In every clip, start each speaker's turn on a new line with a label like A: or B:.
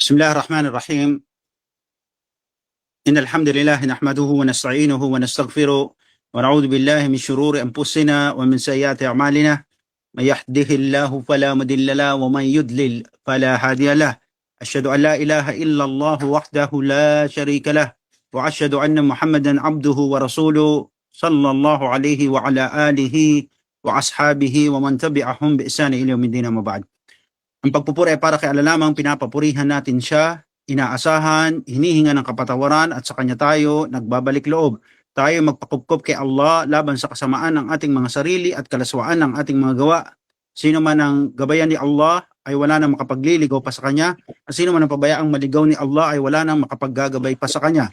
A: بسم الله الرحمن الرحيم. إن الحمد لله نحمده ونستعينه ونستغفره ونعوذ بالله من شرور أنفسنا ومن سيئات أعمالنا. من يهده الله فلا مضل له ومن يضلل فلا هادي له. أشهد أن لا إله إلا الله وحده لا شريك له وأشهد أن محمدا عبده ورسوله صلى الله عليه وعلى آله وأصحابه ومن تبعهم بإحسان إلى يوم الدين. أما بعد. Ang pagpupuri ay para kay Allah lamang, pinapapurihan natin siya, inaasahan, hinihinga ng kapatawaran at sa kanya tayo nagbabalik loob. Tayo magpakupkop kay Allah laban sa kasamaan ng ating mga sarili at kalaswaan ng ating mga gawa. Sino man ang gabayan ni Allah ay wala nang makapagliligaw pa sa kanya, at sino man ang pabayaang maligaw ni Allah ay wala nang makapaggagabay pa sa kanya.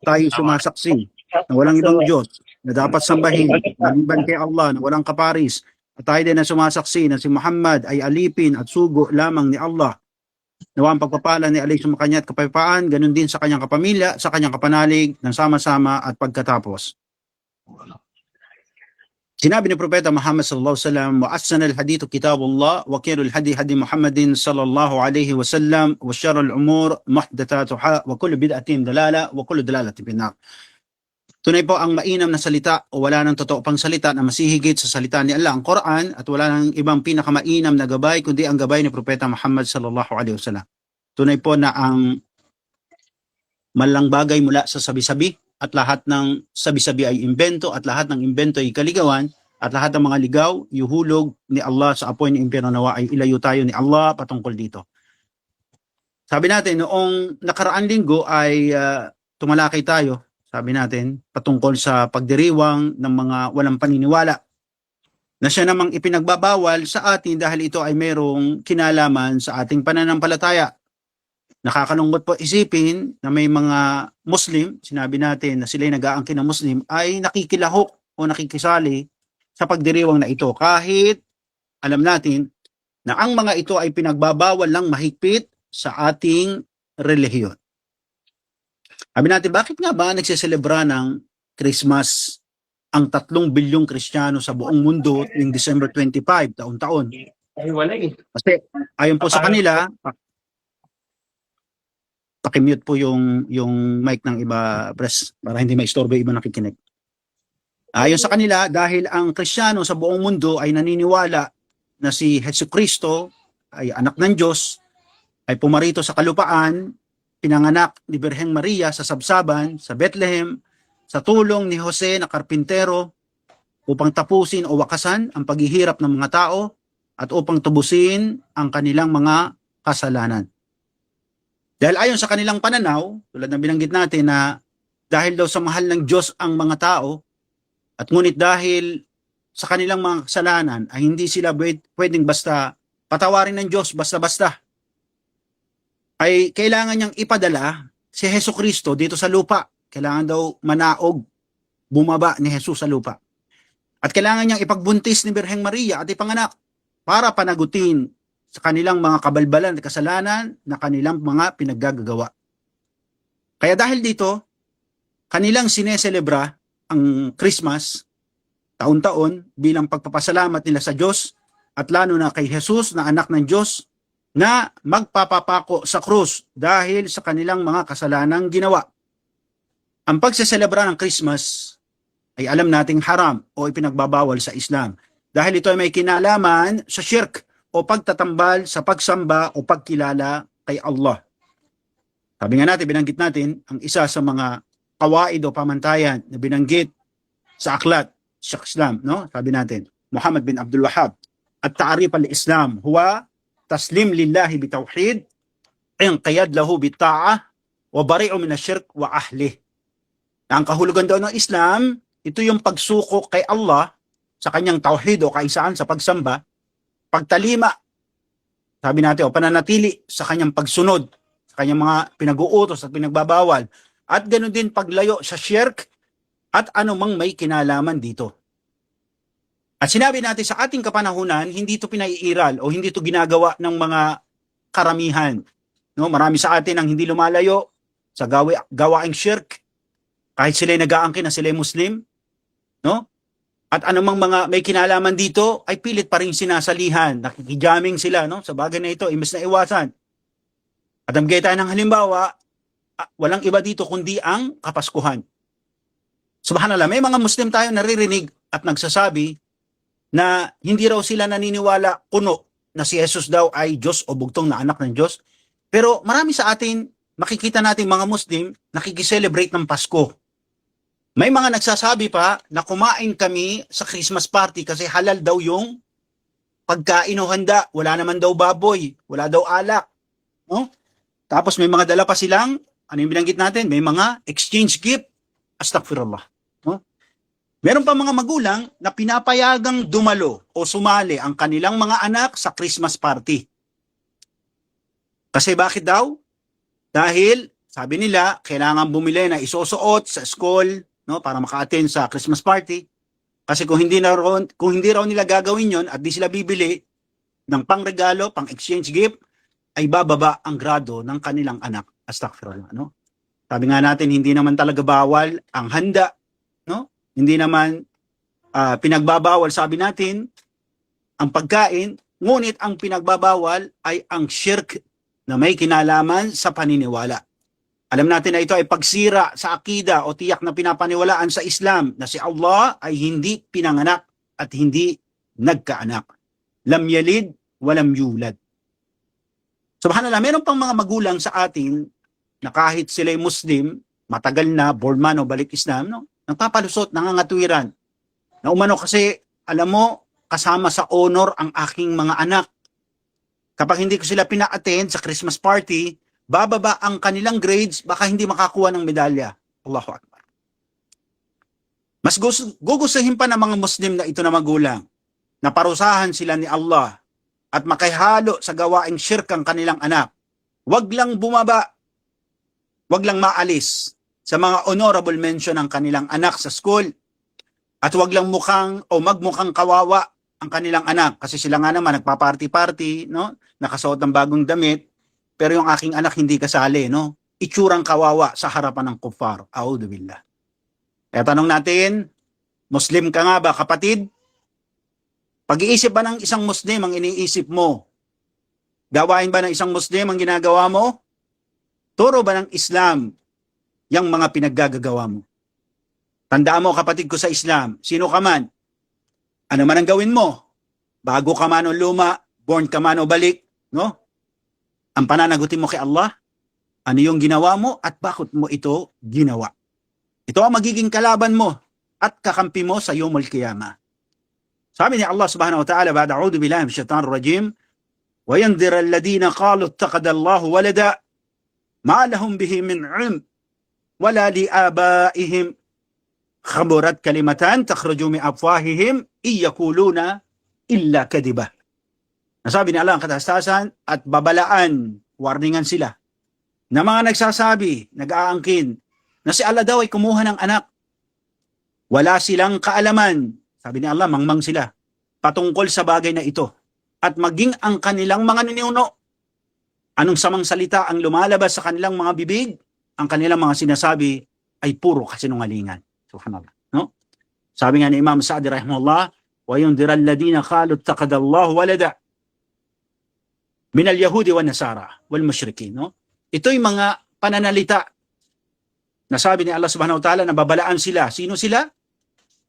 A: Tayo sumasaksi na walang ibang Diyos na dapat sambahin maliban kay Allah na walang kaparis. At tayo din na sumasaksi na si Muhammad ay alipin at sugo lamang ni Allah. Nawa ang pagpapala ni Allah sa kanya at kapayapaan, ganun din sa kanyang kapamilya, sa kanyang kapanalig, ng sama-sama at pagkatapos. Sinabi ni Propeta Muhammad sallallahu alaihi wasallam, wa ahsana al-hadithu kitabullah wa khairul hadi hadi Muhammadin sallallahu alaihi wasallam wa syarrul umur muhdathatuha wa kullu bid'atin dalala wa kullu dalalatin finnar. Tunay po ang mainam na salita o wala nang totoo pang salita na masihigit sa salita ni Allah, ang Quran, at wala nang ibang pinakamainam na gabay kundi ang gabay ni Propeta Muhammad sallallahu alaihi wasallam. Tunay po na ang malang bagay mula sa sabi-sabi at lahat ng sabi-sabi ay imbento at lahat ng imbento ay kaligawan at lahat ng mga ligaw, yuhulog ni Allah sa apoy ng impyerno. Nawa ay ilayo tayo ni Allah patungkol dito. Sabi natin, noong nakaraan linggo ay tumalakay tayo, sabi natin, patungkol sa pagdiriwang ng mga walang paniniwala na siya namang ipinagbabawal sa atin dahil ito ay mayroong kinalaman sa ating pananampalataya. Nakakalungkot po isipin na may mga Muslim, sinabi natin na sila'y nag-aangkin ng Muslim, ay nakikilahok o nakikisali sa pagdiriwang na ito. Kahit alam natin na ang mga ito ay pinagbabawal lang mahigpit sa ating relihiyon. Sabi natin, bakit nga ba nagseselebra ng Christmas ang 3 bilyong Kristiyano sa buong mundo ng December 25, taon-taon?
B: Ay, wala eh.
A: Kasi ayon po sa kanila, pakimute po yung mic ng iba, press, para hindi maistorbo yung iba nakikinig. Ayon sa kanila, dahil ang Kristiyano sa buong mundo ay naniniwala na si Jesucristo ay anak ng Diyos, ay pumarito sa kalupaan, pinanganak ni Birheng Maria sa Sabsaban, sa Bethlehem, sa tulong ni Jose na karpintero upang tapusin o wakasan ang paghihirap ng mga tao at upang tubusin ang kanilang mga kasalanan. Dahil ayon sa kanilang pananaw, tulad ng binanggit natin na dahil daw sa mahal ng Diyos ang mga tao at ngunit dahil sa kanilang mga kasalanan ay hindi sila pwedeng basta patawarin ng Diyos basta-basta, ay kailangan niyang ipadala si Jesucristo dito sa lupa. Kailangan daw manaog, bumaba ni Jesus sa lupa. At kailangan niyang ipagbuntis ni Birheng Maria at ipanganak para panagutin sa kanilang mga kabalbalan at kasalanan na kanilang mga pinaggagawa. Kaya dahil dito, kanilang sineselebra ang Christmas taon-taon bilang pagpapasalamat nila sa Diyos at lalo na kay Jesus na anak ng Diyos na magpapapako sa krus dahil sa kanilang mga kasalanang ginawa. Ang pagseselebra ng Christmas ay alam nating haram o ipinagbabawal sa Islam dahil ito ay may kinalaman sa shirk o pagtatambal sa pagsamba o pagkilala kay Allah. Sabi nga natin, binanggit natin, ang isa sa mga kawaid o pamantayan na binanggit sa aklat, sa Islam, no? Sabi natin, Muhammad bin Abdul Wahhab, at-ta'rif al-Islam huwa taslim lillahi bitawhid, inqiyad lahu bitta'ah, wa bari'u min asyirk wa ahli. Ang kahulugan daw ng Islam, ito yung pagsuko kay Allah sa kanyang tawhid o kaisaan sa pagsamba, pagtalima, sabi natin, o pananatili sa kanyang pagsunod, sa kanyang mga pinag-uutos at pinagbabawal, at ganoon din paglayo sa syirk at anumang may kinalaman dito. At sinabi natin sa ating kapanahunan, hindi ito pinaiiral o hindi ito ginagawa ng mga karamihan. No? Marami sa atin ang hindi lumalayo sa gawaing shirk, kahit sila'y nag-aangkin na sila'y Muslim. No? At anumang mga may kinalaman dito ay pilit pa rin sinasalihan, nakikijaming sila, no? Sa bagay na ito, imbes na iwasan. At nagbigay tayo ng halimbawa, walang iba dito kundi ang Kapaskuhan. Subhanallah, may mga Muslim tayo naririnig at nagsasabi na hindi raw sila naniniwala kuno na si Jesus daw ay Diyos o bugtong na anak ng Diyos. Pero marami sa atin, makikita natin mga Muslim, nakikiselebrate ng Pasko. May mga nagsasabi pa na kumain kami sa Christmas party kasi halal daw yung pagkain o handa. Wala naman daw baboy, wala daw alak. No? Tapos may mga dala pa silang, ano yung binanggit natin? May mga exchange gift. Astaghfirullah. No? Meron pa mga magulang na pinapayagang dumalo o sumali ang kanilang mga anak sa Christmas party. Kasi bakit daw? Dahil, sabi nila, kailangan bumili na isusuot sa school, no, para maka-attend sa Christmas party. Kasi kung hindi raw nila gagawin yon at di sila bibili ng pangregalo, pang-exchange gift, ay bababa ang grado ng kanilang anak. Astaghfirullah, no? Sabi nga natin, hindi naman talaga bawal ang handa, no? Hindi naman pinagbabawal, sabi natin, ang pagkain, ngunit ang pinagbabawal ay ang shirk na may kinalaman sa paniniwala. Alam natin na ito ay pagsira sa akida o tiyak na pinapaniwalaan sa Islam na si Allah ay hindi pinanganak at hindi nagkaanak. Lam yalid, walam yulad. Subhanallah, meron pang mga magulang sa atin na kahit sila'y Muslim, matagal na, born man o balik Islam, no? Nagpapalusot, nangangatwiran. Na umano kasi, alam mo, kasama sa honor ang aking mga anak. Kapag hindi ko sila pina-attend sa Christmas party, bababa ang kanilang grades, baka hindi makakuha ng medalya. Allahu Akbar. Mas gugustuhin pa ng mga Muslim na ito na magulang, na parusahan sila ni Allah at makihalo sa gawaing shirk ang kanilang anak. Wag lang bumaba, wag lang maalis sa mga honorable mention ng kanilang anak sa school, at wag lang magmukhang kawawa ang kanilang anak kasi sila nga naman nagpa-party-party, no? Nakasuot ng bagong damit, pero yung aking anak hindi kasali, no? Itsurang kawawa sa harapan ng kuffar. A'udhu billah. Kaya tanong natin, Muslim ka nga ba, kapatid? Pag-iisip ba ng isang Muslim ang iniisip mo? Gawain ba ng isang Muslim ang ginagawa mo? Turo ba ng Islam yung mga pinaggagawa mo? Tandaan mo, kapatid ko sa Islam, sino ka man, ano man ang gawin mo, bago ka man o luma, born ka man o balik, no? Ang pananagutin mo kay Allah, ano yung ginawa mo at bakit mo ito ginawa. Ito ang magiging kalaban mo at kakampi mo sa Yawmul Qiyamah. Sabi ni Allah subhanahu wa ta'ala, ba'da a'udhu billahi minash shaitanir rajim, wa yandhir alladhina qalu ittakhadha Allahu walada ma lahum bihi min 'ilm wala li abaihim khaburat kalimatan takhruju min afwahihim iyakuluna illa kadhiba. Nasabi ni Allah ang katastasan at babalaan, warningan sila na mga nagsasabi, nag-aangkin na si Allah daw ay kumuha ng anak. Wala silang kaalaman. Sabi ni Allah, mangmang sila patungkol sa bagay na ito. At maging ang kanilang mga ninuno, anong samang salita ang lumalabas sa kanilang mga bibig, ang kanilang mga sinasabi ay puro kasinungalingan. Subhanallah. No? Sabi nga ni Imam Sa'di rahimahullah, wa yundira alladhina qalu ittakhadha Allahu walada min al-yahudi wa nasara wal mushrikin. No? Ito'y mga pananalita na sabi ni Allah subhanahu wa ta'ala na babalaan sila. Sino sila?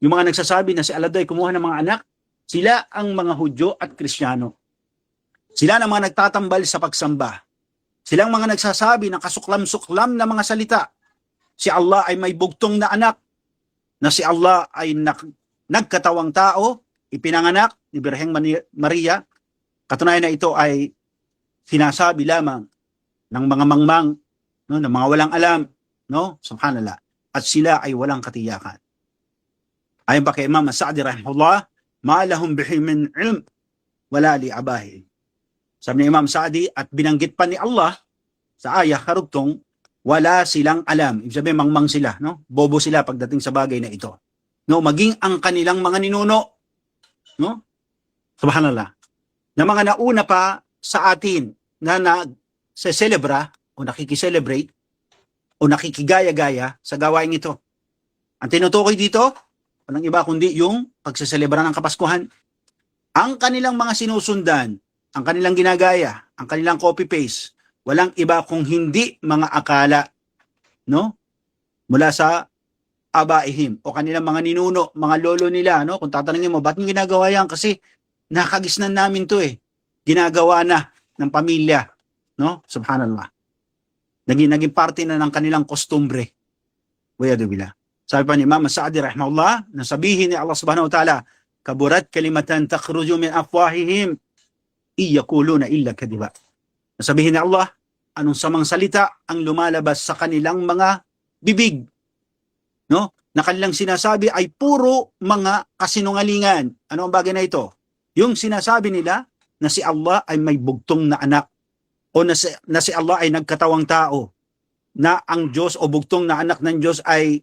A: Yung mga nagsasabi na si Allah ay kumuha ng mga anak, sila ang mga Hudyo at Kristiyano. Sila ang mga nagtatambal sa pagsamba. Sila ang mga nagsasabi ng kasuklam-suklam na mga salita. Si Allah ay may bugtong na anak, na si Allah ay nagkatawang tao, ipinanganak ni Birheng Maria. Katunayan na ito ay sinasabi lamang ng mga mangmang, no, ng mga walang alam, no? Subhanallah. At sila ay walang katiyakan. Ayon pa kay Imam Sa'di rahimahullah, ma lahum bihi min ilm wala li abahi. Sabi ni Imam Sa'di, at binanggit pa ni Allah sa ayah karugtong, wala silang alam. Ibig sabihin, mangmang sila, no? Bobo sila pagdating sa bagay na ito. No, maging ang kanilang mga ninuno, no? Subhanallah. Na mga nauna pa sa atin na nag-celebra o nakikicelebrate o nakikigaya-gaya sa gawain ito. Ang tinutukoy dito, walang iba kundi yung pagseselebra ng Kapaskuhan. Ang kanilang mga sinusundan, ang kanilang ginagaya, ang kanilang copy-paste, walang iba kung hindi mga akala, no? Mula sa abaihim o kanilang mga ninuno, mga lolo nila, no? Kung tatanungin mo, ba't yung ginagawa yan? Kasi nakagisnan namin to eh. Ginagawa na ng pamilya, no? Subhanallah. Naging parte na ng kanilang kostumbre. Wayadu billah. Sabi pa ni Imam Sa'di rahimahullah, na sabihin ni Allah subhanahu wa ta'ala, kaburat kalimatan takhruju min afwahihim, iyakuluna illa kadiba. Sabihin ni Allah, anong samang salita ang lumalabas sa kanilang mga bibig, no? Na kanilang sinasabi ay puro mga kasinungalingan. Ano ang bagay na ito? Yung sinasabi nila na si Allah ay may bugtong na anak o na si Allah ay nagkatawang tao, na ang Diyos o bugtong na anak ng Diyos ay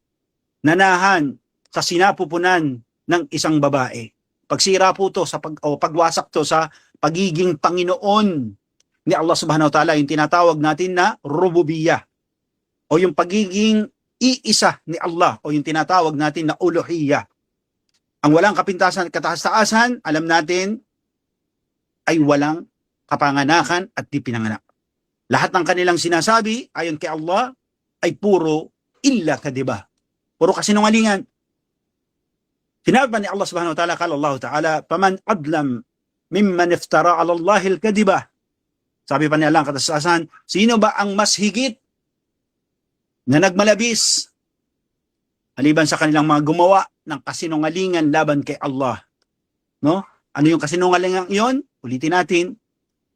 A: nanahan sa sinapupunan ng isang babae. Pagsira po to sa pagwasak to sa pagiging Panginoon ni Allah subhanahu wa ta'ala, yung tinatawag natin na rububiyah o yung pagiging iisa ni Allah o yung tinatawag natin na uluhiyah. Ang walang kapintasan at kataas-taasan, alam natin, ay walang kapanganakan at di pinanganak. Lahat ng kanilang sinasabi ayon kay Allah ay puro illa kadiba. Puro kasinungalingan. Sinabi pa ni Allah subhanahu wa ta'ala, kala Allah ta'ala, paman adlam mimman iftara ala Allahil kadiba. Sabi pa ni Allah ang katasasan, sino ba ang mas higit na nagmalabis maliban sa kanilang mga gumawa ng kasinungalingan laban kay Allah? No? Ano yung kasinungalingan iyon? Ulitin natin,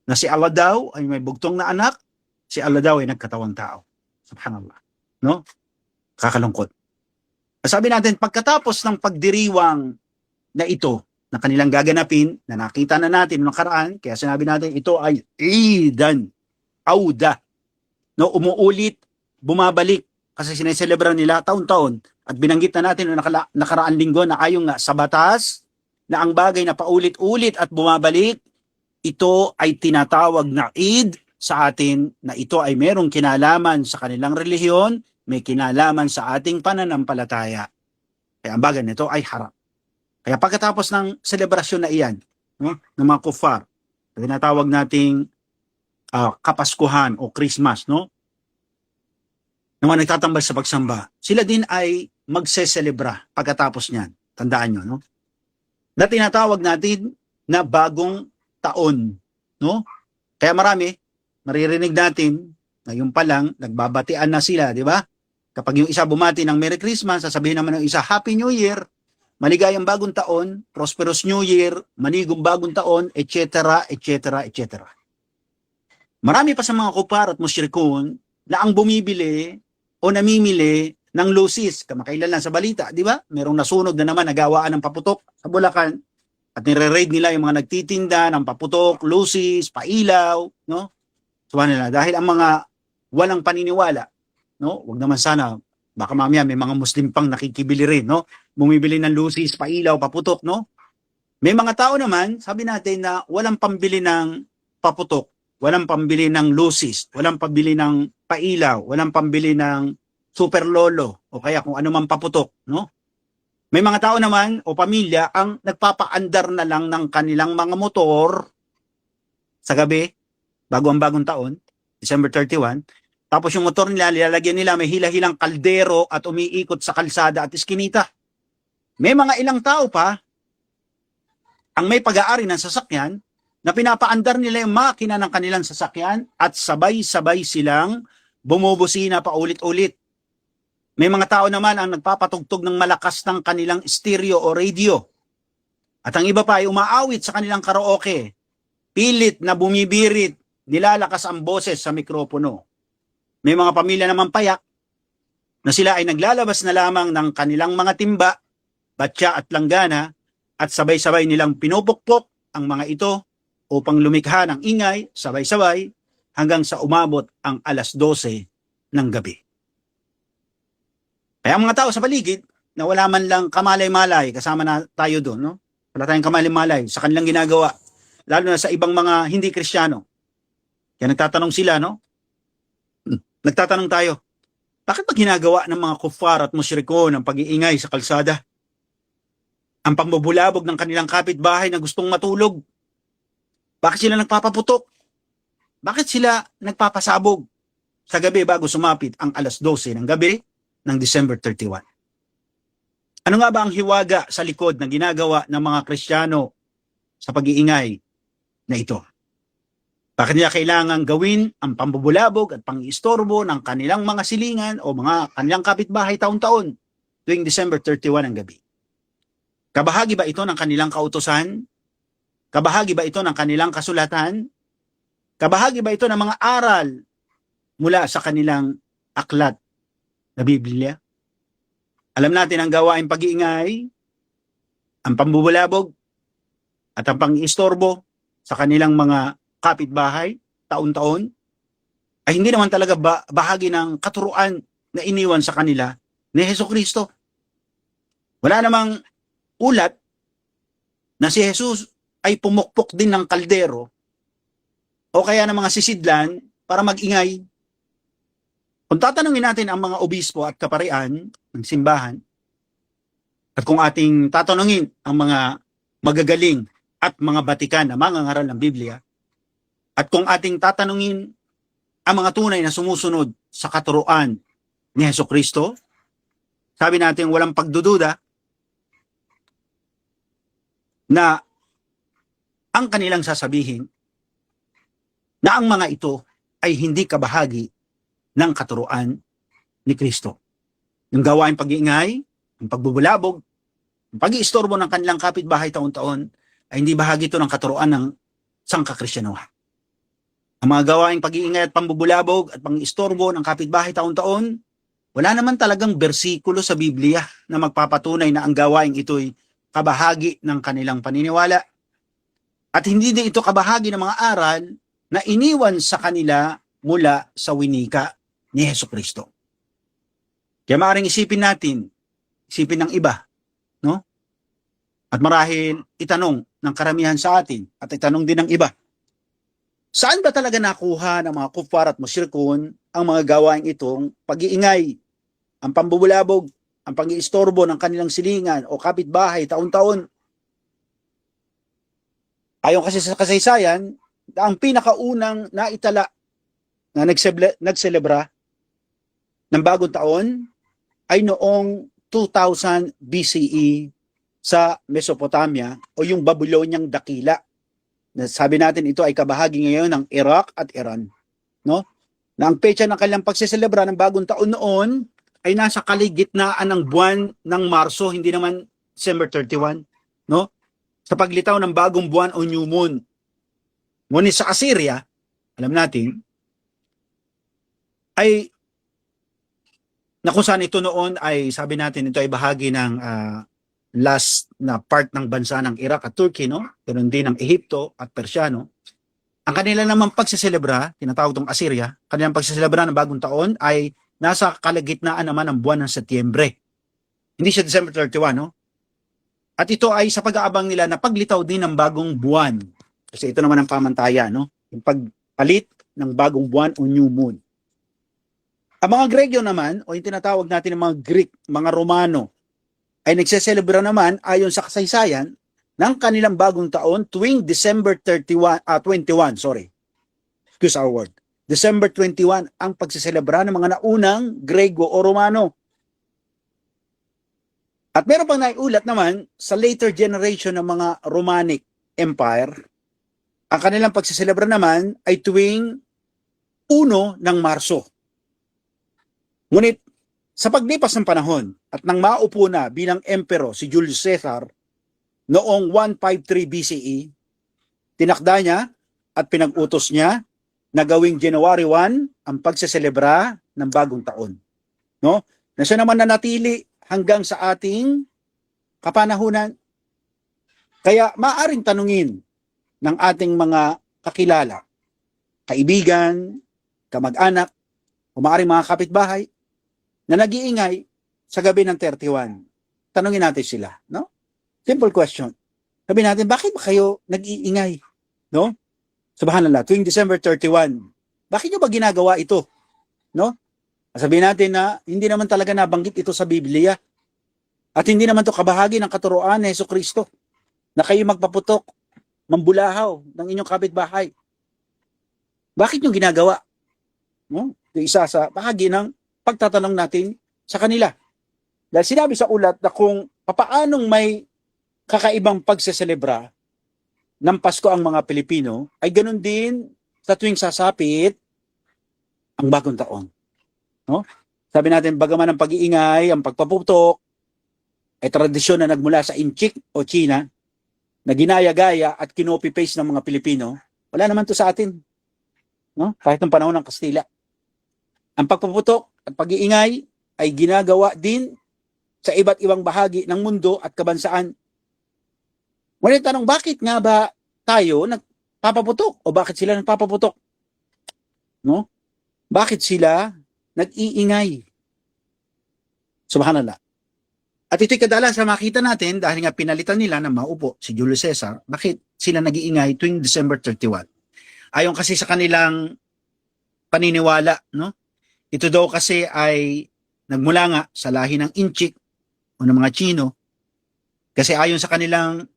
A: na si Allah daw ay may bugtong na anak, si Allah daw ay nagkatawang tao. Subhanallah. No? Kakalungkot. Sabi natin, pagkatapos ng pagdiriwang na ito, na kanilang gaganapin, na nakita na natin noong nakaraan, kaya sinabi natin, ito ay idan, auda, no? Umuulit, bumabalik, kasi sineselebra nila taon-taon, at binanggit na natin noong nakaraan linggo na ayon nga sa batas, na ang bagay na paulit-ulit at bumabalik, ito ay tinatawag na Eid sa atin, na ito ay merong kinalaman sa kanilang relihiyon, may kinalaman sa ating pananampalataya. Kaya ang bagay nito ay haram. Kaya pagkatapos ng selebrasyon na iyan, no, ng mga kufar, tinatawag nating Kapaskuhan o Christmas, no? Ng mga nagtatambal sa pagsamba, sila din ay magseselebra pagkatapos niyan. Tandaan nyo, no? Na tinatawag natin na bagong taon, no? Kaya maririnig natin, ngayon pa lang, nagbabatian na sila, di ba? Kapag yung isa bumati ng Merry Christmas, sasabihin naman ng isa, Happy New Year, maligayang bagong taon, prosperous New Year, manigong bagong taon, etc., etc., etc. Marami pa sa mga kupar at musyrikun na ang bumibili o namimili ng lusis. Kamakailan lang sa balita, di ba? Merong nasunog na naman, nagawaan ng paputok sa Bulacan at nire-raid nila yung mga nagtitinda ng paputok, lusis, pailaw, no? Sabi nila, dahil ang mga walang paniniwala, no? Wag naman sana, baka mamaya may mga Muslim pang nakikibili rin, no? Bumibili ng lusis, pailaw, paputok, no? May mga tao naman, sabi natin na walang pambili ng paputok, walang pambili ng lusis, walang pambili ng pailaw, walang pambili ng super lolo, o kaya kung ano man paputok, no? May mga tao naman o pamilya ang nagpapaandar na lang ng kanilang mga motor sa gabi, bago ang bagong taon, December 31, tapos yung motor nila, nilalagyan nila, may hila-hilang kaldero at umiikot sa kalsada at iskinita. May mga ilang tao pa ang may pag-aari ng sasakyan na pinapaandar nila yung makina ng kanilang sasakyan at sabay-sabay silang bumubusina pa ulit-ulit. May mga tao naman ang nagpapatugtog ng malakas ng kanilang stereo o radio. At ang iba pa ay umaawit sa kanilang karaoke. Pilit na bumibirit, nilalakas ang boses sa mikropono. May mga pamilya naman payak na sila ay naglalabas na lamang ng kanilang mga timba, batya at langgana at sabay-sabay nilang pinupukpok ang mga ito upang lumikha ng ingay, sabay-sabay hanggang sa umabot ang 12:00 ng gabi. Kaya ang mga tao sa paligid na wala man lang kamalay-malay, kasama na tayo doon, no? Wala tayong kamalay-malay sa kanilang ginagawa, lalo na sa ibang mga hindi Kristiyano. Kaya nagtatanong sila, no? Nagtatanong tayo, bakit ba ginagawa ng mga kufar at musyrikon ang pag-iingay sa kalsada? Ang pambubulabog ng kanilang kapitbahay na gustong matulog? Bakit sila nagpapaputok? Bakit sila nagpapasabog sa gabi bago sumapit ang alas 12 ng gabi ng December 31? Ano nga ba ang hiwaga sa likod na ginagawa ng mga Kristiyano sa pag-iingay na ito? Bakit nila kailangan gawin ang pambubulabog at pang-istorbo ng kanilang mga silingan o mga kanilang kapitbahay taon-taon tuwing December 31 ng gabi? Kabahagi ba ito ng kanilang kautusan? Kabahagi ba ito ng kanilang kasulatan? Kabahagi ba ito ng mga aral mula sa kanilang aklat na Biblia? Alam natin ang gawaing pag-iingay, ang pambubulabog, at ang pang-istorbo sa kanilang mga kapitbahay taon-taon ay hindi naman talaga bahagi ng katuruan na iniwan sa kanila ni Hesukristo. Wala namang ulat na si Jesus ay pumukpok din ng kaldero o kaya ng mga sisidlan para mag-ingay. Kung tatanungin natin ang mga obispo at kaparian ng simbahan, at kung ating tatanungin ang mga magagaling at mga batikan na mangangaral ng Biblia, at kung ating tatanungin ang mga tunay na sumusunod sa katuruan ni Hesukristo, sabi natin walang pagdududa na ang kanilang sasabihin na ang mga ito ay hindi kabahagi ng katuruan ni Kristo. Yung gawain pag-iingay, yung pagbubulabog, yung pag-iistorbo ng kanilang kapitbahay taon-taon ay hindi bahagi ito ng katuruan ng sangkakristyanuhan. Ang mga gawaing pag-iingay at pambubulabog at pang-istorbo ng kapitbahay taon-taon, wala naman talagang bersikulo sa Biblia na magpapatunay na ang gawaing ito'y kabahagi ng kanilang paniniwala. At hindi din ito kabahagi ng mga aral na iniwan sa kanila mula sa winika ni Hesukristo. Kaya maaaring isipin ng iba, no? At marahil itanong ng karamihan sa atin at itanong din ng iba, saan ba talaga nakuha ng mga kufar at musyrikon ang mga gawaing itong pag-iingay, ang pambubulabog, ang pag-iistorbo ng kanilang silingan o kapitbahay taon-taon? Ayon kasi sa kasaysayan, ang pinakaunang naitala na nagselebra ng bagong taon ay noong 2000 BCE sa Mesopotamia o yung Babyloniang dakila. Sabi natin ito ay kabahagi ngayon ng Iraq at Iran, no? Na ang petsa ng kanilang pagseselebra ng bagong taon noon ay nasa kaligitnaan ng buwan ng Marso, hindi naman December 31, no? Sa paglitaw ng bagong buwan o new moon. Ngunit sa Assyria, alam natin, ay na kung saan ito noon ay sabi natin ito ay bahagi ng last na part ng bansa ng Iraq at Turkey, no? Ganoon din ng Ehipto at Persya, no? Ang kanila naman pagseselebra, tinatawag tong Assyria, kanilang pagseselebra ng bagong taon ay nasa kalagitnaan naman ng buwan ng Setyembre. Hindi siya December 31, no? At ito ay sa pag-aabang nila na paglitaw din ng bagong buwan. Kasi ito naman ang pamantayan, no? Yung pagpalit ng bagong buwan o new moon. Ang mga Grego naman, o yung tinatawag natin ng mga Greek, mga Romano, ay nagseselebra naman ayon sa kasaysayan ng kanilang bagong taon tuwing December 21, excuse our word. December 21 ang pagseselebra ng mga naunang Grego o Romano. At meron pang naiulat naman sa later generation ng mga Romanic Empire, ang kanilang pagseselebra naman ay tuwing 1 ng Marso. Ngunit sa paglipas ng panahon at nang maupo na bilang emperor si Julius Caesar noong 153 BCE, tinakda niya at pinag-utos niya na gawing January 1 ang pagseselebra ng bagong taon. No? Na siya naman nanatili hanggang sa ating kapanahunan. Kaya maaring tanungin ng ating mga kakilala, kaibigan, kamag-anak, o maaring mga kapitbahay, na nag-iingay sa gabi ng 31. Tanungin natin sila, no? Simple question. Sabi natin, bakit ba kayo nag-iingay? No? Subhanallah, tuwing December 31, bakit nyo ba ginagawa ito? No? Sabihin natin na hindi naman talaga nabanggit ito sa Biblia. At hindi naman ito kabahagi ng katuruan ni Hesukristo na kayo magpaputok, mambulahaw ng inyong kapitbahay. Bakit nyo ginagawa? No? Yung isa sa bahagi ng pagtatanong natin sa kanila. Dahil sinabi sa ulat na kung papaanong may kakaibang pagseselebra ng Pasko ang mga Pilipino, ay ganun din sa tuwing sasapit ang bagong taon. No? Sabi natin, bagaman ang pag-iingay, ang pagpaputok, ay tradisyon na nagmula sa Inchik o China, na ginaya-gaya at kinopy-paste ng mga Pilipino, wala naman to sa atin. No? Kahit ng panahon ng Kastila. Ang pagpaputok at pag-iingay ay ginagawa din sa iba't ibang bahagi ng mundo at kabansaan. Ngunit tanong, bakit nga ba tayo nagpapaputok? O bakit sila nagpapaputok? No? Bakit sila nag-iingay? Subhanallah. At ito'y kadalas sa makita natin dahil nga pinalitan nila na maupo si Julius Caesar, bakit sila nag-iingay tuwing December 31? Ayon kasi sa kanilang paniniwala, no? Ito daw kasi ay nagmula nga sa lahi ng Inchik o ng mga Chino, kasi ayon sa kanilang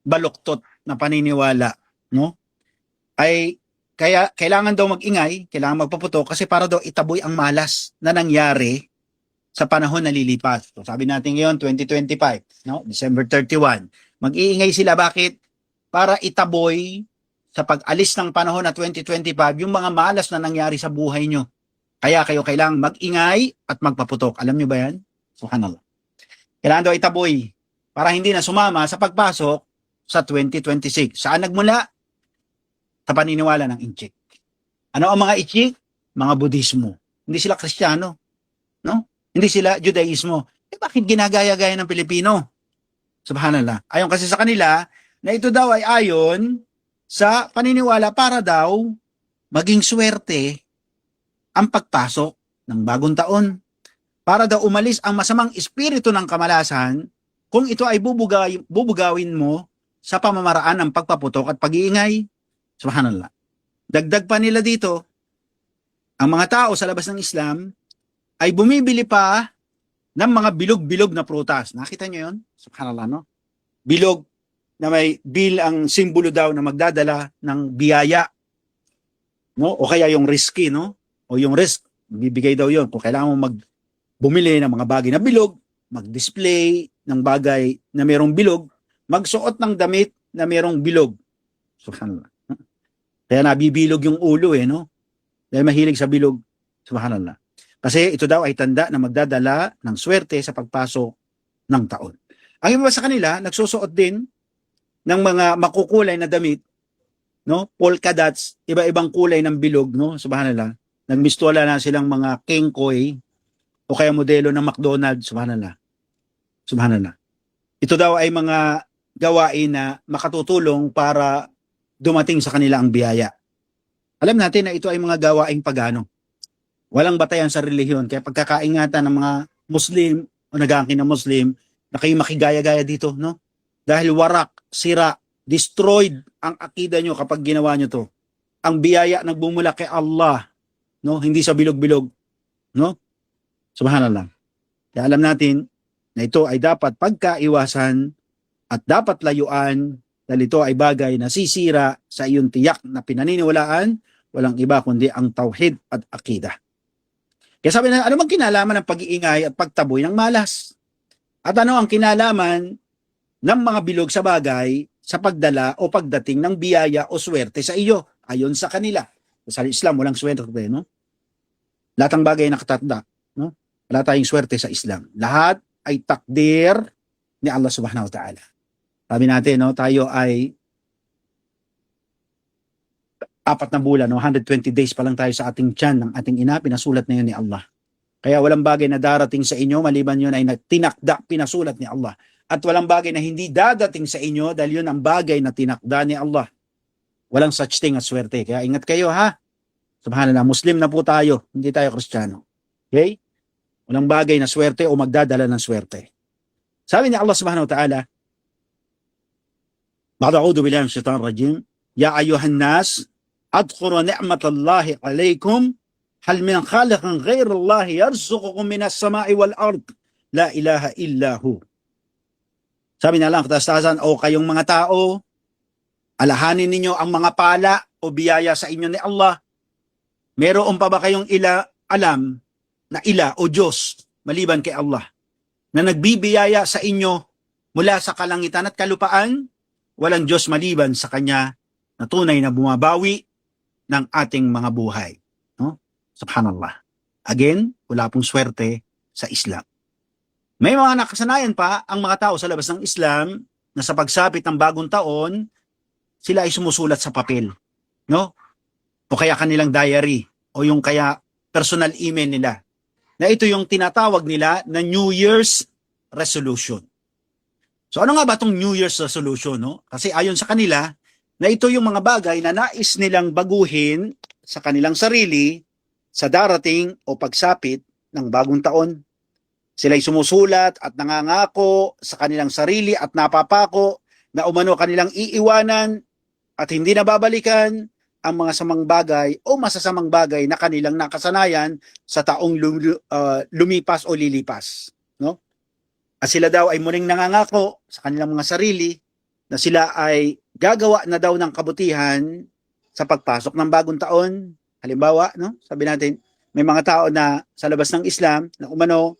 A: baluktot na paniniwala, no? Ay kaya kailangan daw mag-ingay, kailangan magpaputok kasi para daw itaboy ang malas na nangyari sa panahon na lilipas. So sabi natin ngayon 2025, no? December 31. Mag-iingay sila, bakit? Para itaboy sa pag-alis ng panahon na 2025 yung mga malas na nangyari sa buhay nyo. Kaya kayo kailangang mag-ingay at magpaputok. Alam nyo ba yan? Subhanallah. Kailangan daw itaboy para hindi na sumama sa pagpasok sa 2026. Saan nagmula? Sa paniniwala ng Inchik. Ano ang mga Inchik? Mga Budismo. Hindi sila Kristiyano. No? Hindi sila Judaismo. Bakit ginagaya-gaya ng Pilipino? Subhanallah. Ayon kasi sa kanila, na ito daw ay ayon sa paniniwala para daw maging swerte ang pagpasok ng bagong taon. Para daw umalis ang masamang espiritu ng kamalasan kung ito ay bubugawin mo sa pamamaraan ng pagpaputok at pag-iingay. Subhanallah. Dagdag pa nila dito, ang mga tao sa labas ng Islam ay bumibili pa ng mga bilog-bilog na prutas. Nakita nyo yun? Subhanallah, no? Bilog na may ang simbolo daw na magdadala ng biyaya. No? O kaya yung risky, no? O yung risk, bibigay daw yon kung kailangan mo bumili ng mga bagay na bilog, mag-display ng bagay na mayroong bilog, magsuot ng damit na mayroong bilog. Subhanallah. Kaya nabibilog yung ulo no? Dahil mahilig sa bilog. Subhanallah. Kasi ito daw ay tanda na magdadala ng swerte sa pagpasok ng taon. Ang iba sa kanila, nagsusuot din ng mga makukulay na damit, no? Polka dots, iba-ibang kulay ng bilog, no? Subhanallah. Nagmistuala na silang mga kengkoy o kaya modelo ng McDonald's. Subhanallah. Subhanallah. Ito daw ay mga gawain na makatutulong para dumating sa kanila ang biyaya. Alam natin na ito ay mga gawaing pagano. Walang batayan sa relihiyon. Kaya pagkakaingatan ng mga Muslim o nag-aangkin na Muslim, na kayo makigaya-gaya dito, no? Dahil warak, sira, destroyed ang akida nyo kapag ginawa nyo to. Ang biyaya nagbumula kay Allah, no? Hindi sa bilog-bilog, no? Subhanallah. Kaya alam natin na ito ay dapat pagkaiwasan at dapat layuan dahil ito ay bagay na sisira sa iyong tiyak na pinaniniwalaan, walang iba kundi ang tauhid at akida. Kaya sabi na, ano bang kinalaman ng pag-iingay at pagtaboy ng malas? At ano ang kinalaman ng mga bilog sa bagay sa pagdala o pagdating ng biyaya o swerte sa iyo? Ayon sa kanila. Sa Islam, walang swerte, no? Lahat ng bagay nakatanda, no? Wala tayong swerte sa Islam. Lahat ay takdir ni Allah subhanahu wa ta'ala. Sabi natin, no, tayo ay 4 na bulan, no, 120 days pa lang tayo sa ating tiyan ng ating ina, pinasulat na yun ni Allah. Kaya walang bagay na darating sa inyo, maliban yun ay tinakda, pinasulat ni Allah. At walang bagay na hindi dadating sa inyo dahil yun ang bagay na tinakda ni Allah. Walang such thing as swerte. Kaya ingat kayo, ha? Subhanallah, Muslim na po tayo, hindi tayo Kristiyano. Okay? Walang bagay na swerte o magdadala ng swerte. Sabi ni Allah subhanahu wa ta'ala, Ba'da'udu billahi minash shaitanir rajim, Ya ayuhan nas, adkhuru ni'matallahi alaykum, hal min khaliqin ghayrallahi yarzuqukum minas sama'i wal ard, la ilaha illahu. Sabi na lang, katastasan, o kayong mga tao, alahanin ninyo ang mga pala o biyaya sa inyo ni Allah, Meron pa ba kayong alam na ila o Diyos maliban kay Allah na nagbibiyaya sa inyo mula sa kalangitan at kalupaan? Walang Diyos maliban sa Kanya na tunay na bumabawi ng ating mga buhay. No? Subhanallah. Again, wala pong swerte sa Islam. May mga nakasanayan pa ang mga tao sa labas ng Islam na sa pagsapit ng bagong taon, sila ay sumusulat sa papel. No? O kaya kanilang diary o yung kaya personal email nila. Na ito yung tinatawag nila na New Year's Resolution. So ano nga ba itong New Year's Resolution? No? Kasi ayon sa kanila, na ito yung mga bagay na nais nilang baguhin sa kanilang sarili sa darating o pagsapit ng bagong taon. Sila'y sumusulat at nangangako sa kanilang sarili at napapako na umano kanilang iiwanan at hindi na babalikan ang mga samang bagay o masasamang bagay na kanilang nakasanayan sa taong lumipas o lilipas. No? At sila daw ay muling nangangako sa kanilang mga sarili na sila ay gagawa na daw ng kabutihan sa pagpasok ng bagong taon. Halimbawa, no? Sabi natin, may mga tao na sa labas ng Islam na umano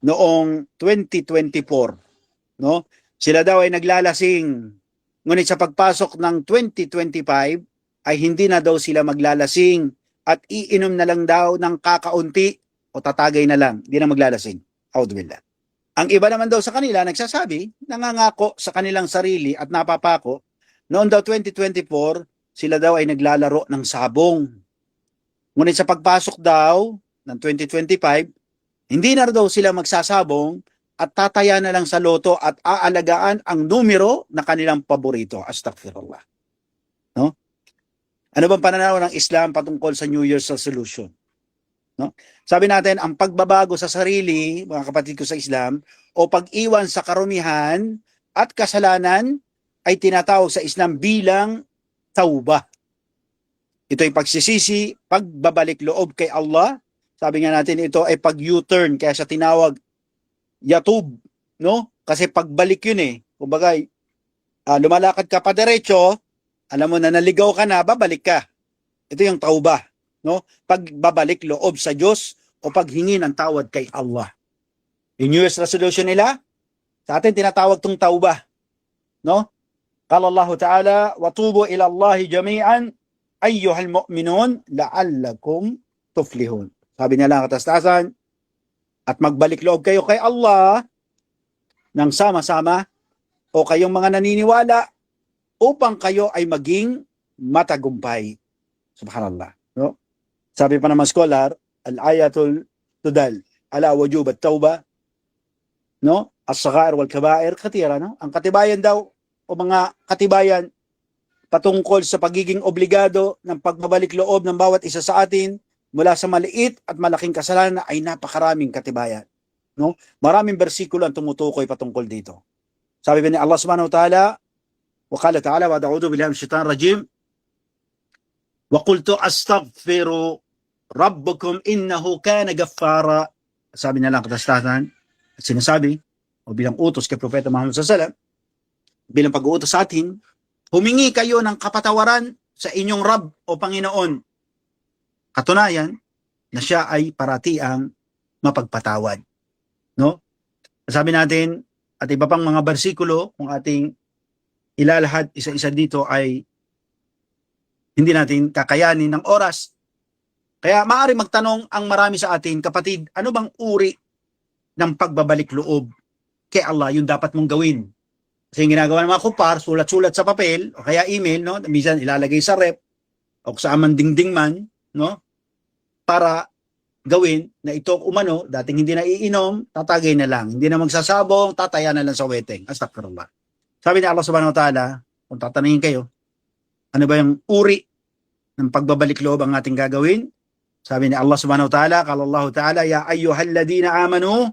A: noong 2024, no? Sila daw ay naglalasing. Ngunit sa pagpasok ng 2025 ay hindi na daw sila maglalasing at iinom na lang daw ng kakaunti o tatagay na lang, hindi na maglalasing. Audbillah. Ang iba naman daw sa kanila nagsasabi, nangangako sa kanilang sarili at napapako, noon daw 2024, sila daw ay naglalaro ng sabong. Ngunit sa pagpasok daw ng 2025, hindi na daw sila magsasabong at tataya na lang sa loto at aalagaan ang numero na kanilang paborito. Astaghfirullah. No? Ano bang pananaw ng Islam patungkol sa New Year's Resolution? No? Sabi natin, ang pagbabago sa sarili, mga kapatid ko sa Islam, o pag-iwan sa karumihan at kasalanan ay tinatawag sa Islam bilang tauba. Ito ay pagsisisi, pagbabalik loob kay Allah. Sabi nga natin, ito ay pag-U-turn, kaya siya tinawag yatub, no? Kasi pagbalik yun eh. Kumbaga, lumalakad ka pa diretso, alam mo na naligaw ka na, babalik ka. Ito yung tauba, no? Pagbabalik loob sa Diyos o paghingi ng tawad kay Allah. Yung New Year's resolution nila, sa atin tinatawag tong tauba, no? Qala Allah Ta'ala, "Watubu ila Allah jami'an ayyuhal mu'minun la'allakum tuflihun." Sabi niya lang katastasan, at magbalik loob kayo kay Allah ng sama-sama o kayong mga naniniwala upang kayo ay maging matagumpay. Subhanallah. No? Sabi pa naman scholar, al-ayatul tudal ala wujub at-tauba, no? As-saghair wal kaba'ir katira, no? Ang katibayan daw o mga katibayan patungkol sa pagiging obligado ng pagbabalik loob ng bawat isa sa atin mula sa maliit at malaking kasalanan ay napakaraming katibayan. No? Maraming bersikulo ang tumutukoy patungkol dito. Sabi ba ni Allah subhanahu wa ta'ala, wa qala ta'ala, wa a'udhu billahi minash shaitanir rajim, wa qultu astaghfiru rabbakum innahu kana ghaffara. Sabi na lang katastasan at sinasabi, o bilang utos kay Propeta Muhammad sallallahu alaihi wasallam, bilang pag-uutos sa atin, humingi kayo ng kapatawaran sa inyong Rabb o Panginoon. Katunayan na siya ay paratiang mapagpatawad. No? Sabi natin, at iba pang mga bersikulo, kung ating ilalahad isa-isa dito ay hindi natin kakayanin ng oras. Kaya maaari magtanong ang marami sa atin, kapatid, ano bang uri ng pagbabalik loob kay Allah yung dapat mong gawin? Kasi yung ginagawa ng mga kupar, sulat-sulat sa papel o kaya email, no? Minsan ilalagay sa rep o sa man dingding man, no? Para gawin na ito umano, dating hindi na iinom, tatagay na lang. Hindi na magsasabong, tataya na lang sa weteng. Astaghfirullah. Sabi ni Allah subhanahu wa ta'ala, kung tatanungin kayo, ano ba yung uri ng pagbabalik loob ang ating gagawin? Sabi ni Allah subhanahu wa ta'ala, qala Allah ta'ala, ya ayyuhalladhina amanu,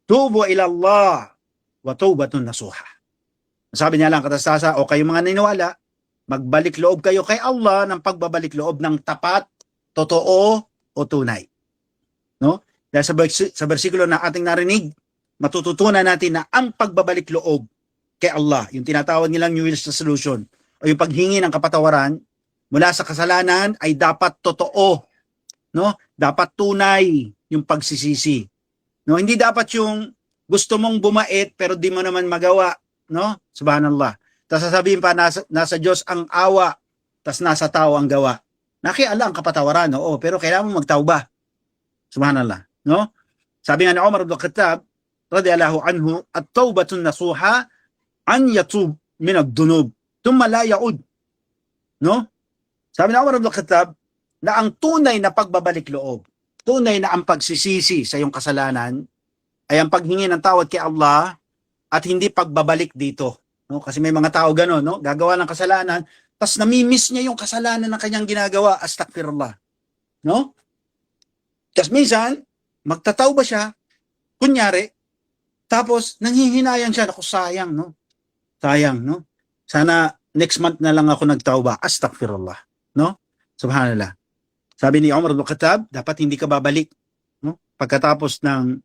A: tubu ila Allah wa tawbatun nasuha. Sabi niya lang katastasa, o kayong mga niniwala, magbalik loob kayo kay Allah ng pagbabalik loob ng tapat, totoo, o tunay. No? Dahil sa bersikulo na ating narinig, matututunan natin na ang pagbabalik loob kay Allah, yung tinatawag nilang New Year's Resolution, o yung paghingi ng kapatawaran mula sa kasalanan ay dapat totoo no? Dapat tunay yung pagsisisi. No, hindi dapat yung gusto mong bumait pero di mo naman magawa, no? Subhanallah. Tapos sasabihin pa nasa Diyos ang awa, tapos nasa tao ang gawa. Nakiala ang kapatawaran, oo, pero kailangan mo magtauba. Subhanallah, no? Sabi nga ni Umar ibn Khattab radiyallahu anhu, at-taubatun nasuha an yatub min ad-dunub thumma la yaud. No? Sabi ni Umar ibn Khattab na ang tunay na pagbabalik loob, tunay na ang pagsisisi sa iyong kasalanan ay ang paghingi ng tawad kay Allah at hindi pagbabalik dito. No? Kasi may mga tao gano'n, no? Gagawa ng kasalanan, tapos namimiss niya yung kasalanan ng kanyang ginagawa, astaghfirullah. No? Tapos minsan, magtatawba siya, kunyari, tapos nanghihinayang siya, naku sayang, no? Sayang, no? Sana next month na lang ako nagtawba, astaghfirullah. No? Subhanallah. Sabi ni Umar ibn Khattab, dapat hindi ka babalik, no? Pagkatapos ng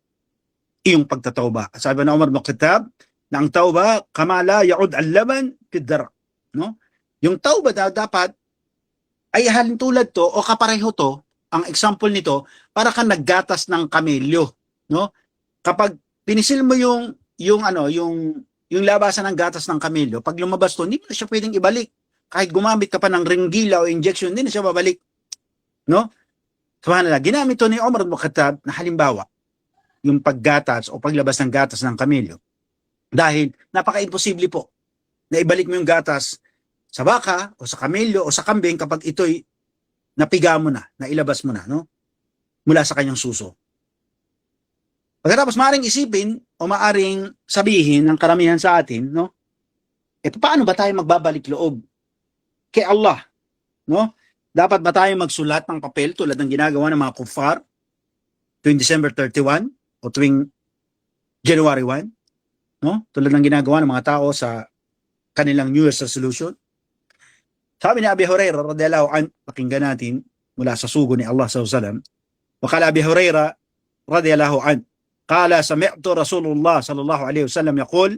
A: iyong pagtatawba. Sabi ni Umar ibn Khattab, na ang tawba, kama la yaud al-laban fid-dar'. No? Yung tawba dapat ay halin tulad to o kapareho to, ang example nito, para kang naggatas ng kamelyo, no? Kapag pinisil mo yung labasan ng gatas ng kamelyo, pag lumabas to, hindi mo na siya pwedeng ibalik. Kahit gumamit ka pa ng ringgila o injection, hindi na siya babalik. No? Subhanallah, ginamit to ni Umar ibn Khattab na halimbawa, yung paggatas o paglabas ng gatas ng kamelyo. Dahil napaka-imposible po na ibalik mo yung gatas sa baka o sa kamelyo o sa kambing kapag ito'y napiga mo na, nailabas mo na, no? Mula sa kanyang suso. Pagkatapos maaring isipin o maaring sabihin ng karamihan sa atin, no? Paano ba tayo magbabalik loob kay Allah, no? Dapat ba tayo magsulat ng papel tulad ng ginagawa ng mga kuffar tuwing December 31 o tuwing January 1, no? Tulad ng ginagawa ng mga tao sa kanilang New Year's resolution. Sabi ni Abi Hurairah radhiyallahu anhu, pakinggan natin mula sa sugo ni Allah sallallahu alaihi wasallam. Wa Abi Hurairah radhiyallahu anhu, qala sami'tu Rasulullah sallallahu alaihi wasallam yaqul,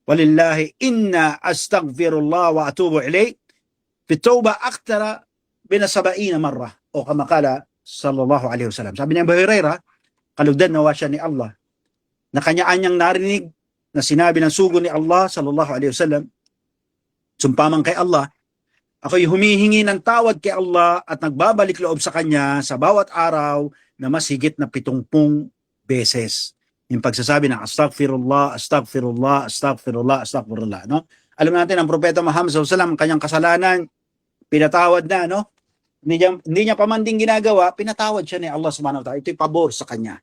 A: walillahi inna astaghfirullah wa atubu ilayh fi tawba akthara min 70 marra, o kama qala sallallahu alaihi wasallam. Sabi ni Abi Hurairah, kalugdan nawa siya ni Allah, na kanya-anyang narinig na sinabi ng sugo ni Allah sallallahu alaihi wasallam, sumpamang kay Allah, ako'y humihingi ng tawad kay Allah at nagbabalik loob sa Kanya sa bawat araw na mas higit na 70 beses. Yung pagsasabi ng astaghfirullah, astaghfirullah, astaghfirullah, astaghfirullah, no? Alam natin ang propeta Muhammad sallallahu alaihi wasallam, ang kanyang kasalanan pinatawad na, no? Hindi niya pa man din ginagawa, pinatawad siya ni Allah subhanahu wa ta'ala. Ito'y pabor sa kanya.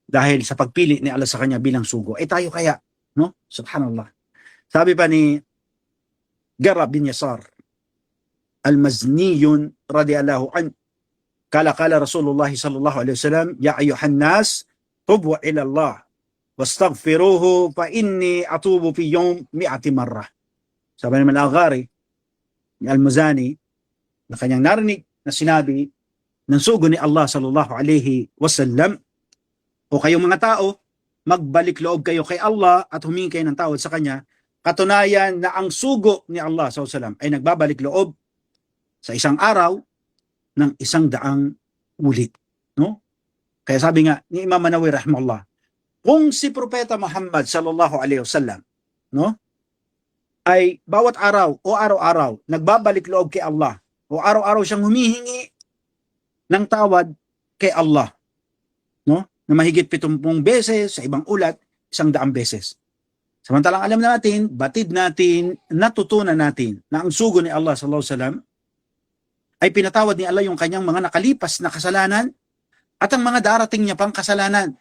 A: Dahil sa pagpili ni Allah sa kanya bilang sugo. Tayo kaya, no? Subhanallah. Sabi pa ni Garab bin Yasar Al-Mazniyun radiyallahu an, kala Rasulullah sallallahu alaihi wasallam, ya ayuhan nas, tubu ila Allah wastaghfiruhu fa inni atubu fi yawm 100 marrah. Sabi naman al-Aghari ni Al-Muzani, na kanyang narinig na sinabi ng sugo ni Allah sallallahu alaihi wasallam, o kayong mga tao, magbalik loob kayo kay Allah at humingi kayo ng tawad sa Kanya. Katunayan na ang sugo ni Allah sallallahu alaihi wasallam ay nagbabalik loob sa isang araw ng 100 ulit, no? Kaya sabi nga ni Imam Nawawi rahimahullah, kung si Propeta Muhammad sallallahu alaihi wasallam, no, ay bawat araw o araw-araw nagbabalik loob kay Allah, o araw-araw siyang humihingi ng tawad kay Allah, no, na mahigit 70 beses, sa ibang ulat 100 beses. Samantalang alam natin, batid natin, natutunan natin na ang sugo ni Allah sallallahu alaihi wasallam ay pinatawad ni Allah yung kanyang mga nakalipas na kasalanan at ang mga darating niya pang kasalanan.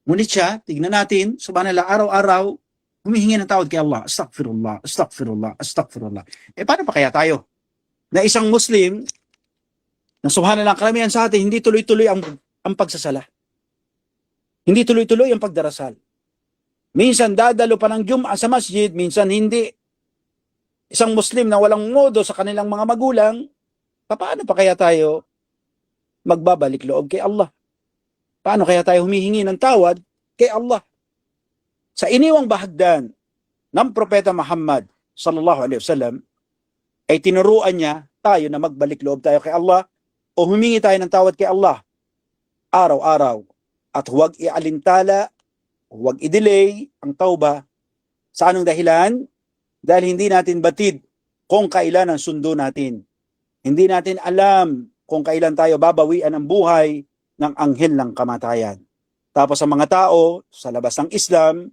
A: Ngunit siya, tignan natin, subhanallah, araw-araw, humihingi ng tawad kay Allah. Astaghfirullah, astaghfirullah, astaghfirullah. Paano pa kaya tayo? Na isang Muslim, na subhanallah, karamihan sa atin, hindi tuloy-tuloy ang pagsasala. Hindi tuloy-tuloy ang pagdarasal. Minsan dadalo pa ng Jum'ah sa masjid, minsan hindi. Isang Muslim na walang modo sa kanilang mga magulang, paano pa kaya tayo magbabalik loob kay Allah? Paano kaya tayo humihingi ng tawad kay Allah? Sa iniwang bahagdan ng Propeta Muhammad sallallahu alaihi wasallam, ay tinuruan niya tayo na magbalik loob tayo kay Allah o humingi tayo ng tawad kay Allah araw-araw at huwag ialintala, huwag i-delay ang tauba. Sa anong dahilan? Dahil hindi natin batid kung kailan ang sundo natin. Hindi natin alam kung kailan tayo babawian ang buhay ng anghel ng kamatayan. Tapos ang mga tao sa labas ng Islam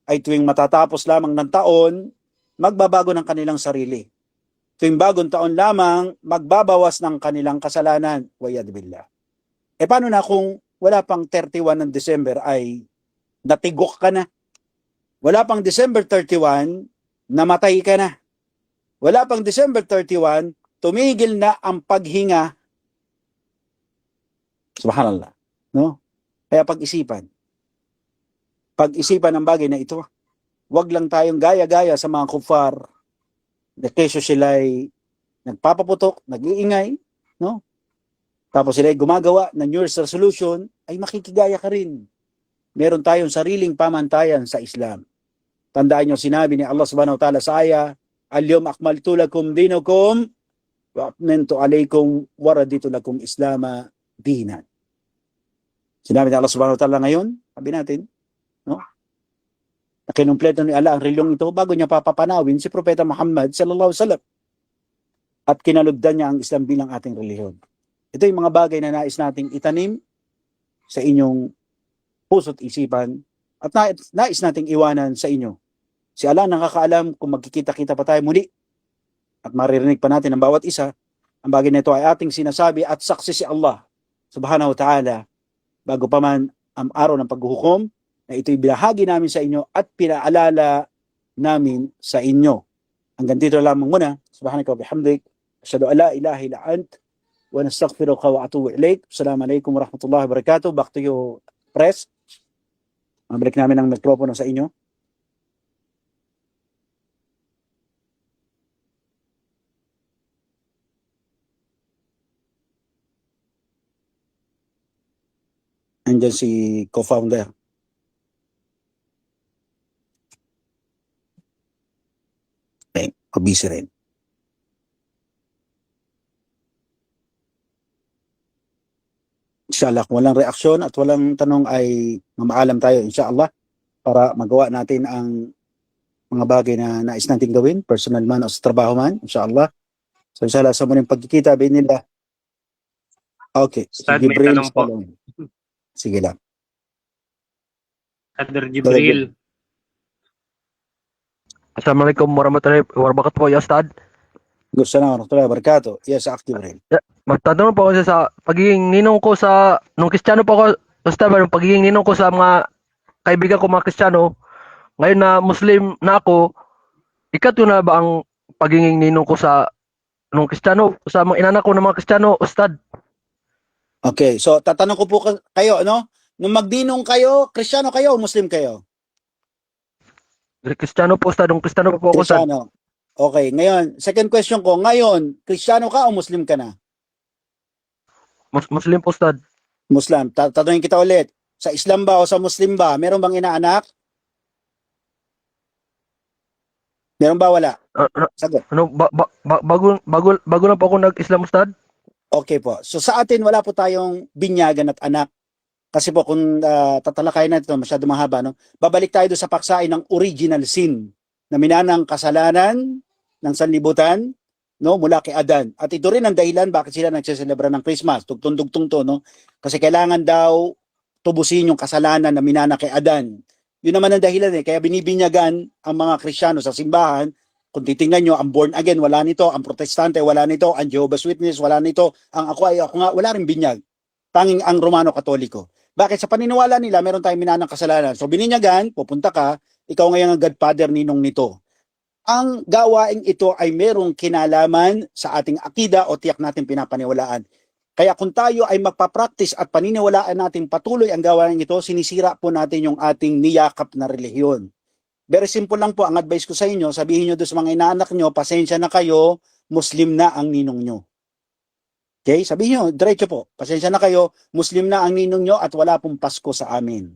A: ay tuwing matatapos lamang ng taon, magbabago ng kanilang sarili. Tuwing bagong taon lamang, magbabawas ng kanilang kasalanan. Wayad billah. E paano na kung wala pang 31 ng December ay natigok ka na? Wala pang December 31, namatay ka na. Wala pang December 31, tumigil na ang paghinga. Subhanallah. No? Kaya pag-isipan ang bagay na ito. Huwag lang tayong gaya-gaya sa mga kufar na kesyo sila ay nagpapaputok, nag-iingay, no? Tapos sila ay gumagawa ng New Year's resolution, ay makikigaya ka rin. Meron tayong sariling pamantayan sa Islam. Tandaan nyo, sinabi ni Allah subhanahu wa ta'ala sa aya, Al-yawm akmaltu lakum dinakum wa atmamtu alaykum wa raditu lakum islama dinan. Sinabi ni Allah subhanahu wa ta'ala ngayon, sabi natin, no? Na kinumpleto ni Allah ang reliyong ito bago niya papapanawin si Propeta Muhammad sallallahu alaihi wasallam. At kinalugdan niya ang Islam bilang ating reliyon. Ito yung mga bagay na nais nating itanim sa inyong puso't isipan at nais nating iwanan sa inyo. Si Allah nakakaalam kung magkikita-kita pa tayo muli at maririnig pa natin ang bawat isa. Ang bagay na ito ay ating sinasabi at saksi si Allah subhanahu wa ta'ala bago pa man ang araw ng paghuhukom na ito'y binahagi namin sa inyo at pinaalala namin sa inyo. Hanggang dito lamang muna. Subhanaka wa bihamdik. Asyhadu an la ilaha illa ant wa nastaghfiruka wa atubu ilaik. Assalamualaikum warahmatullahi wabarakatuh. Back to you, press. Mabalik namin ang mikropono sa inyo. Andiyan si co-founder. Okay, busy rin. Inshallah, kung walang reaksyon at walang tanong ay mamaalam tayo inshallah para magawa natin ang mga bagay na nais natin gawin, personal man o sa trabaho man, inshallah. So inshallah, sa muling pagkikita, binila. Okay,
B: Ustad, may tanong po.
A: Sige lang.
B: Brother Jibril.
C: Assalamualaikum warahmatullahi wabarakatuh po, ya Ustad.
A: Gusto na warahmatullahi wabarakatuh. Yes, active rin.
C: Magtatanong po ako sa pagiging ninong ko sa, nung Kristiyano po ako, Ustad, yung pagiging ninong ko sa mga kaibigan ko mga Kristiyano, ngayon na Muslim na ako, ikato na ba ang pagiging ninong ko sa nung Kristiyano, sa mga inanak ko ng mga Kristiyano, Ustad?
A: Okay, so tatanong ko po kayo, no? Nung magdinong kayo, Kristiyano kayo o Muslim kayo?
C: Kristiyano po, Ustad. Nung Kristiyano po ako, Ustad.
A: Kristiyano. Okay, ngayon, second question ko, ngayon, Kristiyano ka o Muslim ka na?
C: Muslim po, Ustad.
A: Muslim. Tatanungin kita ulit, sa Islam ba o sa Muslim ba? Meron bang inaanak? Meron ba wala? Sagot.
C: Bago na po ako nag-Islam, Ustad.
A: Okay po. So sa atin, wala po tayong binyagan at anak. Kasi po kung tatalakayin natin ito, masyado mahaba, no? Babalik tayo doon sa paksain ng original sin na minanang kasalanan ng sanlibutan, no, mula kay Adan. At ito rin ang dahilan bakit sila nagseselebra ng Christmas. Tugtong-tugtong to, no? Kasi kailangan daw tubusin yung kasalanan na minana kay Adan. Yun naman ang dahilan kaya binibinyagan ang mga Kristiyano sa simbahan. Kung titingnan nyo, ang born again, wala nito. Ang protestante, wala nito. Ang Jehovah's Witness, wala nito. Ang ako nga, wala rin binyag. Tanging ang Romano Katoliko. Bakit? Sa paniniwala nila, meron tayong minanang kasalanan. So bininyagan, pupunta ka, ikaw ngayon ang godfather ninong nito. Ang gawaing ito ay merong kinalaman sa ating akida o tiyak natin pinapaniwalaan. Kaya kung tayo ay magpa-practice at paniniwalaan natin patuloy ang gawain ito, sinisira po natin yung ating niyakap na relihiyon. Very simple lang po ang advice ko sa inyo, sabihin nyo doon sa mga inaanak nyo, pasensya na kayo, Muslim na ang ninong nyo. Okay, sabihin nyo, diretso po, pasensya na kayo, Muslim na ang ninong nyo at wala pong Pasko sa amin.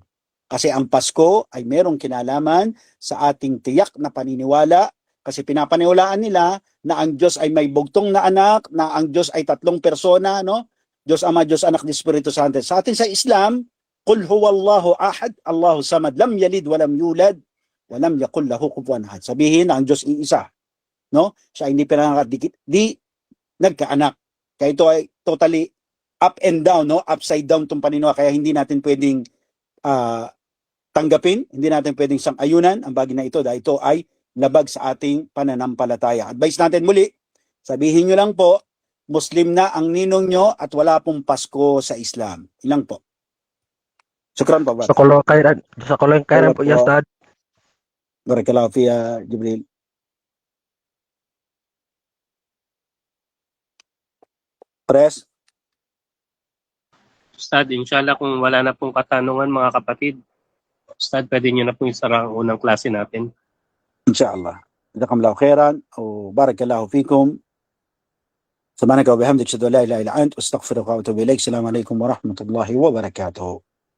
A: Kasi ang Pasko ay merong kinalaman sa ating tiyak na paniniwala, kasi pinapaniwalaan nila na ang Diyos ay may bugtong na anak, na ang Diyos ay tatlong persona, no? Diyos Ama, Diyos Anak, Diyos Espiritu Santo. Sa atin sa Islam, Qul huwallahu ahad, Allahu samad, lam yalid, walam yulad, walam yakul lahu kufuwan ahad. Sabihin na ang Diyos iisa. No? Siya hindi pinangakat, di nagkaanak. Kaya ito ay totally up and down, no? Upside down itong paniniwala. Kaya hindi natin pwedeng tanggapin, hindi natin pwedeng sang-ayunan ang bagay na ito dahil ito ay labag sa ating pananampalataya. Advice natin muli, sabihin nyo lang po, Muslim na ang ninong nyo at wala pong Pasko sa Islam. Ilang po. Shukran po, brother.
C: Sa kolong kairan po, ya Ustad.
A: Barakallahu fiya, Jibril. Pres?
B: Ustad, inshallah kung wala na pong katanungan mga kapatid, Ustad, pwede nyo na pong isara ang unang klase natin.
A: Inshallah. Jazakumullahu khairan o barakallahu fikum. Subhanaka wa bihamdika, asyhadu an la ilaha illa anta, astaghfiruka wa atubu ilaik. Assalamu alaikum warahmatullahi wabarakatuh.